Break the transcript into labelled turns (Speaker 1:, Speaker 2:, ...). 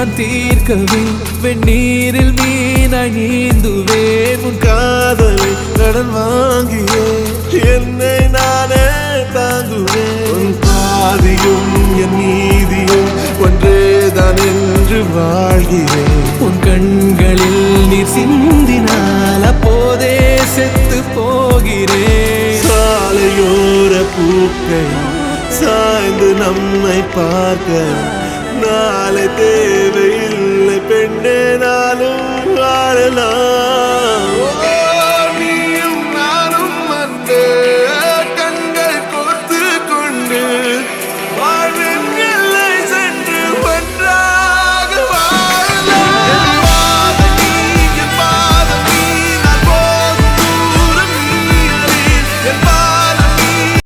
Speaker 1: நான் தீர்க்கவே வெந்நீரில் மீனாய் நீந்துவேன் உன் காதலை கடன் வாங்கியே என்னை நானே தாங்குவேன் உன் பாதியும் என் நீதியும் ஒன்றேதான் என்று வாழ்கிறேன் உன் கண்களில் நீர் சிந்தினால் அப்போதே செத்து போகிறேன் சாலையோர பூக்கள் சாய்ந்து நம்மை பார்க்க நாளை தேவையில்லை பெண்ணே நாளும் வாழலாம்